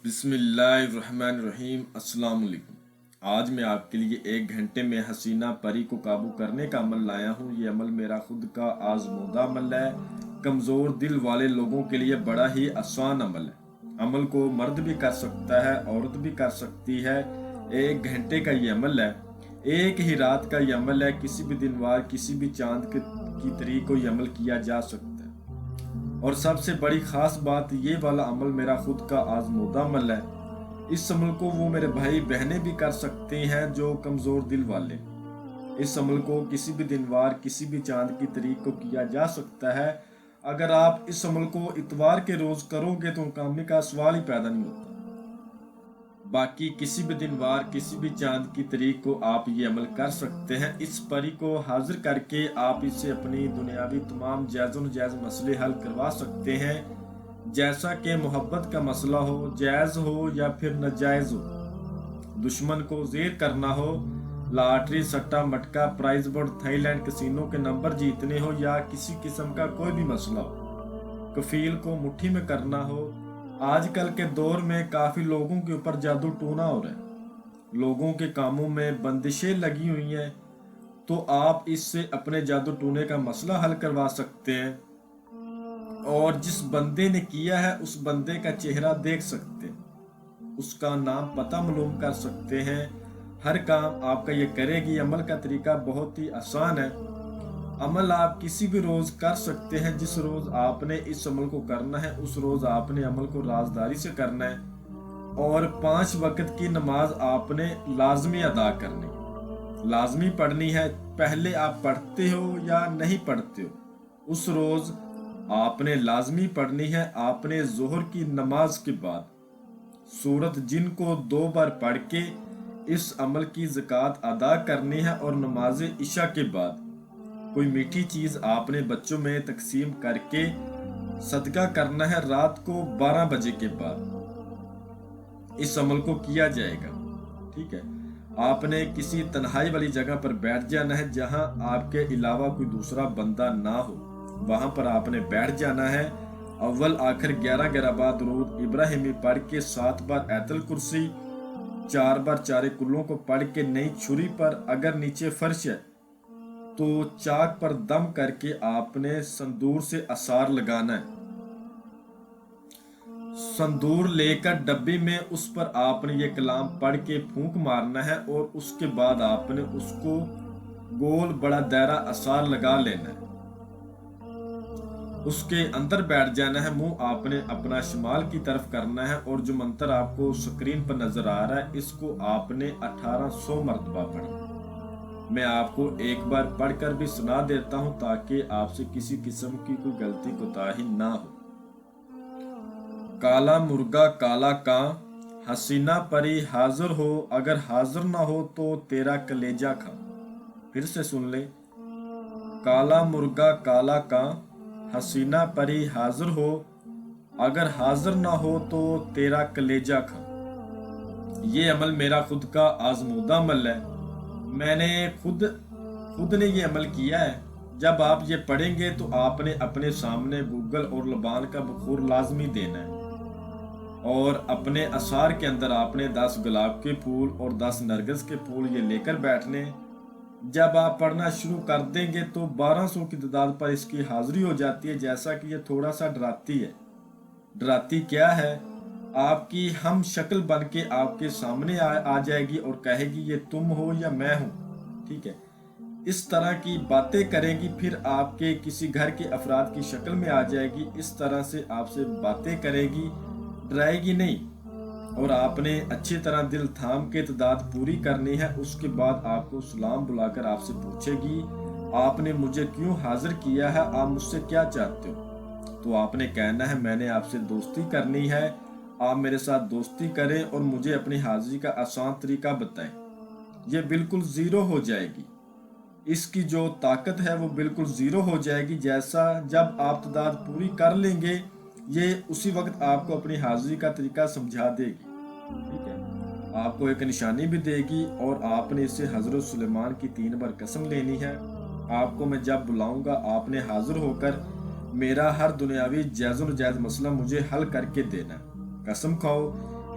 بسم اللہ الرحمن الرحیم۔ السلام علیکم۔ آج میں آپ کے لیے 1 گھنٹے میں حسینہ پری کو قابو کرنے کا عمل لایا ہوں۔ یہ عمل میرا خود کا آزمودہ عمل ہے۔ کمزور دل والے لوگوں کے لیے بڑا ہی آسان عمل ہے۔ عمل کو مرد بھی کر سکتا ہے، عورت بھی کر سکتی ہے۔ 1 گھنٹے کا یہ عمل ہے، ایک ہی رات کا یہ عمل ہے۔ کسی بھی دن وار، کسی بھی چاند کی تاریخ کو یہ عمل کیا جا سکتا ہے۔ اور سب سے بڑی خاص بات، یہ والا عمل میرا خود کا آزمودہ عمل ہے۔ اس عمل کو وہ میرے بھائی بہنیں بھی کر سکتے ہیں جو کمزور دل والے۔ اس عمل کو کسی بھی دن وار، کسی بھی چاند کی تاریخ کو کیا جا سکتا ہے۔ اگر آپ اس عمل کو اتوار کے روز کرو گے تو کامیابی کا سوال ہی پیدا نہیں ہوتا۔ باقی کسی بھی دن وار، کسی بھی چاند کی تاریخ کو آپ یہ عمل کر سکتے ہیں۔ اس پری کو حاضر کر کے آپ اس سے اپنی دنیاوی تمام جائز و ناجائز مسئلے حل کروا سکتے ہیں، جیسا کہ محبت کا مسئلہ ہو، جائز ہو یا پھر ناجائز ہو، دشمن کو زیر کرنا ہو، lottery, satta matka, prize board, Thailand casino کے نمبر جیتنے ہو یا کسی قسم کا کوئی بھی مسئلہ ہو، کفیل کو مٹھی میں کرنا ہو۔ آج کل کے دور میں کافی لوگوں کے اوپر جادو ٹونا ہو رہا ہے، لوگوں کے کاموں میں بندشیں لگی ہوئی ہیں، تو آپ اس سے اپنے جادو ٹونے کا مسئلہ حل کروا سکتے ہیں، اور جس بندے نے کیا ہے اس بندے کا چہرہ دیکھ سکتے ہیں، اس کا نام پتہ معلوم کر سکتے ہیں، ہر کام آپ کا یہ کرے گی۔ عمل کا طریقہ بہت ہی آسان ہے۔ عمل آپ کسی بھی روز کر سکتے ہیں۔ جس روز آپ نے اس عمل کو کرنا ہے اس روز آپ نے عمل کو رازداری سے کرنا ہے، اور 5 وقت کی نماز آپ نے لازمی ادا کرنی، لازمی پڑھنی ہے۔ پہلے آپ پڑھتے ہو یا نہیں پڑھتے ہو، اس روز آپ نے لازمی پڑھنی ہے۔ آپ نے ظہر کی نماز کے بعد سورۃ جن کو 2 بار پڑھ کے اس عمل کی زکوٰۃ ادا کرنی ہے، اور نماز عشاء کے بعد کوئی میٹھی چیز آپ نے بچوں میں تقسیم کر کے صدقہ کرنا ہے۔ رات کو 12 بجے کے بعد اس عمل کو کیا جائے گا، ٹھیک ہے۔ آپ نے کسی تنہائی والی جگہ پر بیٹھ جانا ہے جہاں آپ کے علاوہ کوئی دوسرا بندہ نہ ہو، وہاں پر آپ نے بیٹھ جانا ہے۔ اول آخر 11 بار درود ابراہیمی پڑھ کے 7 بار آیت الکرسی، 4 بار چارے کلوں کو پڑھ کے نئی چھری پر، اگر نیچے فرش ہے تو چاک پر دم کر کے آپ نے سندور سے اثار لگانا ہے۔ سندور لے کر ڈبی میں اس پر آپ نے یہ کلام پڑھ کے پھونک مارنا ہے، اور اس کے بعد آپ نے اس کو گول بڑا دائرہ اثار لگا لینا ہے، اس کے اندر بیٹھ جانا ہے۔ منہ آپ نے اپنا شمال کی طرف کرنا ہے، اور جو منتر آپ کو سکرین پر نظر آ رہا ہے اس کو آپ نے 1800 مرتبہ پڑھنا ہے۔ میں آپ کو ایک بار پڑھ کر بھی سنا دیتا ہوں تاکہ آپ سے کسی قسم کی کوئی غلطی کوتاہی نہ ہو۔ کالا مرغا کالا کاں، حسینہ پری حاضر ہو، اگر حاضر نہ ہو تو تیرا کلیجہ کھاں۔ پھر سے سن لیں، کالا مرغا کالا کاں، حسینہ پری حاضر ہو، اگر حاضر نہ ہو تو تیرا کلیجہ کھاں۔ یہ عمل میرا خود کا آزمودہ عمل ہے، میں نے خود نے یہ عمل کیا ہے۔ جب آپ یہ پڑھیں گے تو آپ نے اپنے سامنے گوگل اور لبان کا بخور لازمی دینا ہے، اور اپنے اثار کے اندر آپ نے 10 گلاب کے پھول اور 10 نرگس کے پھول یہ لے کر بیٹھنے۔ جب آپ پڑھنا شروع کر دیں گے تو 1200 کی تعداد پر اس کی حاضری ہو جاتی ہے۔ جیسا کہ یہ تھوڑا سا ڈراتی ہے۔ ڈراتی کیا ہے؟ آپ کی ہم شکل بن کے آپ کے سامنے آ جائے گی اور کہے گی یہ تم ہو یا میں ہوں، ٹھیک ہے۔ اس طرح کی باتیں کرے گی، پھر آپ کے کسی گھر کے افراد کی شکل میں آ جائے گی، اس طرح سے آپ سے باتیں کرے گی، ڈرائے گی نہیں، اور آپ نے اچھی طرح دل تھام کے تعداد پوری کرنی ہے۔ اس کے بعد آپ کو سلام بلا کر آپ سے پوچھے گی آپ نے مجھے کیوں حاضر کیا ہے، آپ مجھ سے کیا چاہتے ہو؟ تو آپ نے کہنا ہے میں نے آپ سے دوستی کرنی ہے، آپ میرے ساتھ دوستی کریں اور مجھے اپنی حاضری کا آسان طریقہ بتائیں۔ یہ بالکل زیرو ہو جائے گی، اس کی جو طاقت ہے وہ بالکل زیرو ہو جائے گی۔ جیسا جب آپ تعداد پوری کر لیں گے، یہ اسی وقت آپ کو اپنی حاضری کا طریقہ سمجھا دے گی، ٹھیک ہے۔ آپ کو ایک نشانی بھی دے گی، اور آپ نے اسے حضرت سلیمان کی 3 بار قسم لینی ہے۔ آپ کو میں جب بلاؤں گا آپ نے حاضر ہو کر میرا ہر دنیاوی جائز و ناجائز مسئلہ مجھے حل کر کے دینا۔ قسم کھاؤ